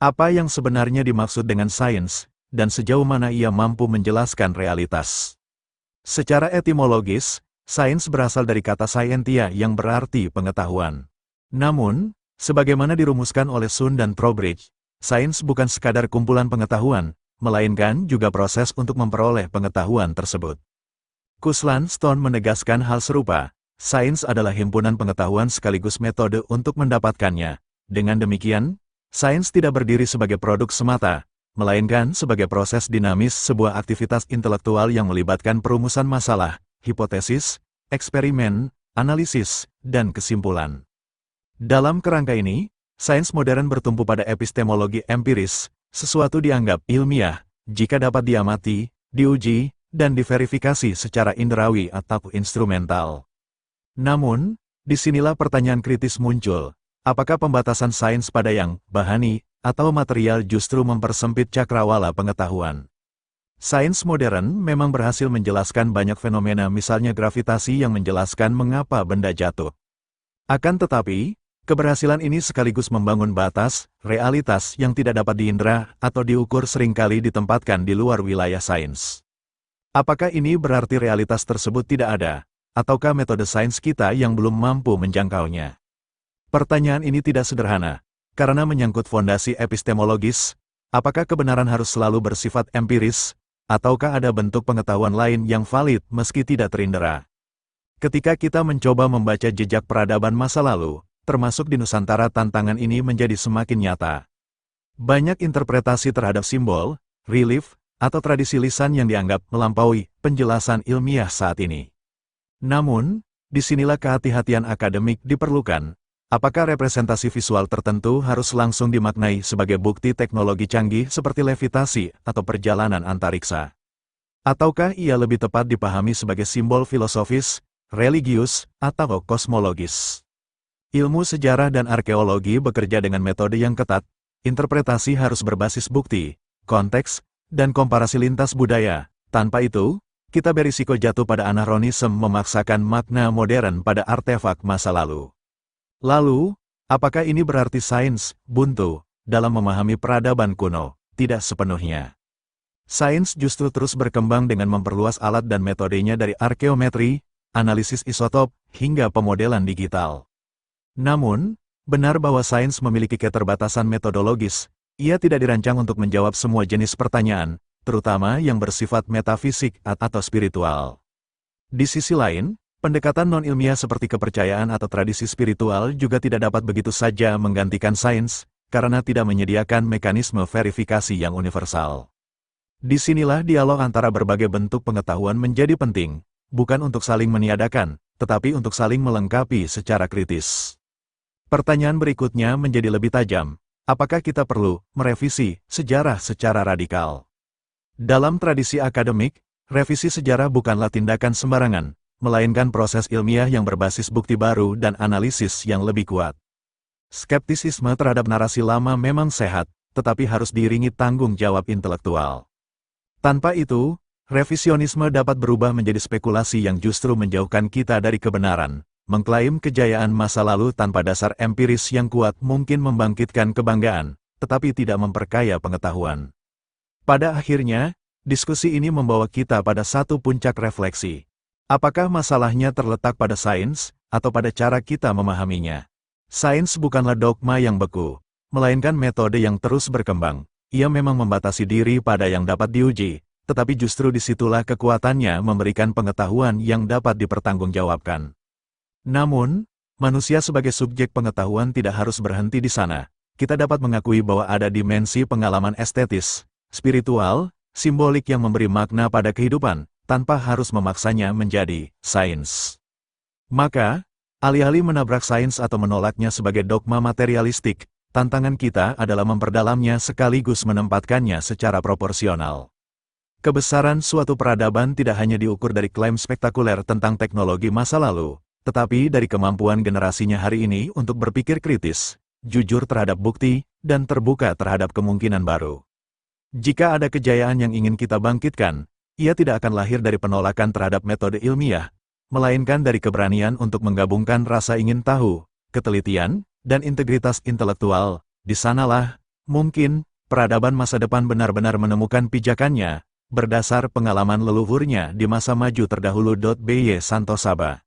Apa yang sebenarnya dimaksud dengan sains, dan sejauh mana ia mampu menjelaskan realitas? Secara etimologis, sains berasal dari kata scientia yang berarti pengetahuan. Namun, sebagaimana dirumuskan oleh Sun dan Trowbridge, sains bukan sekadar kumpulan pengetahuan, melainkan juga proses untuk memperoleh pengetahuan tersebut. Kuslan Stone menegaskan hal serupa, sains adalah himpunan pengetahuan sekaligus metode untuk mendapatkannya. Dengan demikian, sains tidak berdiri sebagai produk semata, melainkan sebagai proses dinamis sebuah aktivitas intelektual yang melibatkan perumusan masalah, hipotesis, eksperimen, analisis, dan kesimpulan. Dalam kerangka ini, sains modern bertumpu pada epistemologi empiris, sesuatu dianggap ilmiah, jika dapat diamati, diuji, dan diverifikasi secara indrawi atau instrumental. Namun, disinilah pertanyaan kritis muncul. Apakah pembatasan sains pada yang bahani atau material justru mempersempit cakrawala pengetahuan? Sains modern memang berhasil menjelaskan banyak fenomena, misalnya gravitasi yang menjelaskan mengapa benda jatuh. Akan tetapi, keberhasilan ini sekaligus membangun batas, realitas yang tidak dapat diindra atau diukur seringkali ditempatkan di luar wilayah sains. Apakah ini berarti realitas tersebut tidak ada, ataukah metode sains kita yang belum mampu menjangkaunya? Pertanyaan ini tidak sederhana, karena menyangkut fondasi epistemologis. Apakah kebenaran harus selalu bersifat empiris, ataukah ada bentuk pengetahuan lain yang valid meski tidak terindera? Ketika kita mencoba membaca jejak peradaban masa lalu, termasuk di Nusantara, tantangan ini menjadi semakin nyata. Banyak interpretasi terhadap simbol, relief, atau tradisi lisan yang dianggap melampaui penjelasan ilmiah saat ini. Namun, disinilah kehati-hatian akademik diperlukan. Apakah representasi visual tertentu harus langsung dimaknai sebagai bukti teknologi canggih seperti levitasi atau perjalanan antariksa? Ataukah ia lebih tepat dipahami sebagai simbol filosofis, religius, atau kosmologis? Ilmu sejarah dan arkeologi bekerja dengan metode yang ketat. Interpretasi harus berbasis bukti, konteks, dan komparasi lintas budaya. Tanpa itu, kita berisiko jatuh pada anahronisme, memaksakan makna modern pada artefak masa lalu. Lalu, apakah ini berarti sains buntu dalam memahami peradaban kuno? Tidak sepenuhnya. Sains justru terus berkembang dengan memperluas alat dan metodenya dari arkeometri, analisis isotop, hingga pemodelan digital. Namun, benar bahwa sains memiliki keterbatasan metodologis. Ia tidak dirancang untuk menjawab semua jenis pertanyaan, terutama yang bersifat metafisik atau spiritual. Di sisi lain, pendekatan non-ilmiah seperti kepercayaan atau tradisi spiritual juga tidak dapat begitu saja menggantikan sains, karena tidak menyediakan mekanisme verifikasi yang universal. Disinilah dialog antara berbagai bentuk pengetahuan menjadi penting, bukan untuk saling meniadakan, tetapi untuk saling melengkapi secara kritis. Pertanyaan berikutnya menjadi lebih tajam. Apakah kita perlu merevisi sejarah secara radikal? Dalam tradisi akademik, revisi sejarah bukanlah tindakan sembarangan, melainkan proses ilmiah yang berbasis bukti baru dan analisis yang lebih kuat. Skeptisisme terhadap narasi lama memang sehat, tetapi harus diiringi tanggung jawab intelektual. Tanpa itu, revisionisme dapat berubah menjadi spekulasi yang justru menjauhkan kita dari kebenaran. Mengklaim kejayaan masa lalu tanpa dasar empiris yang kuat mungkin membangkitkan kebanggaan, tetapi tidak memperkaya pengetahuan. Pada akhirnya, diskusi ini membawa kita pada satu puncak refleksi. Apakah masalahnya terletak pada sains, atau pada cara kita memahaminya? Sains bukanlah dogma yang beku, melainkan metode yang terus berkembang. Ia memang membatasi diri pada yang dapat diuji, tetapi justru disitulah kekuatannya memberikan pengetahuan yang dapat dipertanggungjawabkan. Namun, manusia sebagai subjek pengetahuan tidak harus berhenti di sana. Kita dapat mengakui bahwa ada dimensi pengalaman estetis, spiritual, simbolik yang memberi makna pada kehidupan, tanpa harus memaksanya menjadi sains. Maka, alih-alih menabrak sains atau menolaknya sebagai dogma materialistik, tantangan kita adalah memperdalamnya sekaligus menempatkannya secara proporsional. Kebesaran suatu peradaban tidak hanya diukur dari klaim spektakuler tentang teknologi masa lalu, tetapi dari kemampuan generasinya hari ini untuk berpikir kritis, jujur terhadap bukti, dan terbuka terhadap kemungkinan baru. Jika ada kejayaan yang ingin kita bangkitkan, ia tidak akan lahir dari penolakan terhadap metode ilmiah, melainkan dari keberanian untuk menggabungkan rasa ingin tahu, ketelitian, dan integritas intelektual. Di sanalah Mungkin, peradaban masa depan benar-benar menemukan pijakannya, berdasar pengalaman leluhurnya di masa maju terdahulu. By Santosaba